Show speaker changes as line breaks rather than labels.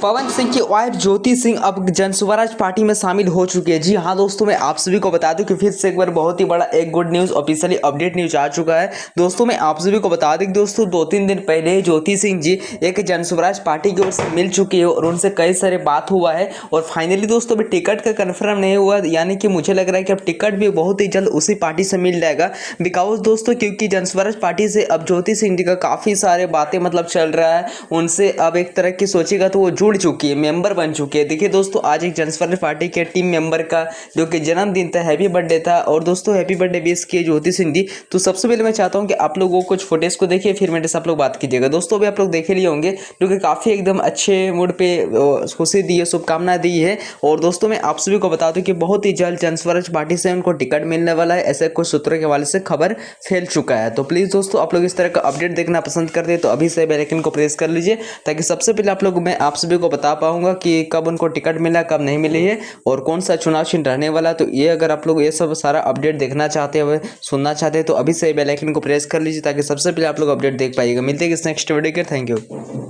पवन सिंह की वाइफ ज्योति सिंह अब जनस्वराज पार्टी में शामिल हो चुकी है। जी हाँ दोस्तों, मैं आप सभी को बता दूं कि फिर से एक बार बहुत ही बड़ा एक good news officially update news आ चुका है। दोस्तों मैं आप सभी को बता दें कि दोस्तों 2-3 दिन पहले ज्योति सिंह जी एक जनस्वराज पार्टी की ओर से मिल चुकी है और उनसे कई सारे बात हुआ है और फाइनली दोस्तों अभी टिकट का कन्फर्म नहीं हुआ, यानी कि मुझे लग रहा है कि अब टिकट भी बहुत ही जल्द उसी पार्टी से मिल जाएगा। बिकॉज दोस्तों क्योंकि जनस्वराज पार्टी से अब ज्योति सिंह जी का काफ़ी सारे बातें चल रहा है, उनसे अब एक तरह की सोचेगा तो वो जुड़ चुकी है, मेंबर बन चुकी है। देखिए दोस्तों आज एक जनस्वराज पार्टी के टीम मेंबर का जो कि जन्मदिन था, हैप्पी बर्थडे था और दोस्तों हैप्पी बर्थडे विश किए ज्योति सिंह जी। तो सबसे पहले मैं चाहता हूं कि आप लोग वो कुछ फुटेज को देखिए, फिर मेरे से आप लोग बात कीजिएगा। दोस्तों भी आप लोग देखे लिए होंगे जो कि काफ़ी एकदम अच्छे मूड पे खुशी दी है, शुभकामनाएं दी है। और दोस्तों मैं आप सभी को बता दूं कि बहुत ही जल्द जनस्वराज पार्टी से उनको टिकट मिलने वाला है, ऐसे कुछ सूत्रों के हवाले से खबर फैल चुका है। तो प्लीज़ दोस्तों आप लोग इस तरह का अपडेट देखना पसंद करते हैं तो अभी से बेल आइकन को प्रेस कर लीजिए, ताकि सबसे पहले मैं आप सभी को बता पाऊंगा कि कब उनको टिकट मिला, कब नहीं मिली है और कौन सा चुनाव चिन्ह रहने वाला। तो ये अगर आप लोग ये सब सारा अपडेट देखना चाहते हैं, सुनना चाहते हैं तो अभी से बेल आइकन को प्रेस कर लीजिए, ताकि सबसे पहले आप लोग अपडेट देख पाइएगा। मिलते हैं इस नेक्स्ट वीडियो के। Thank you.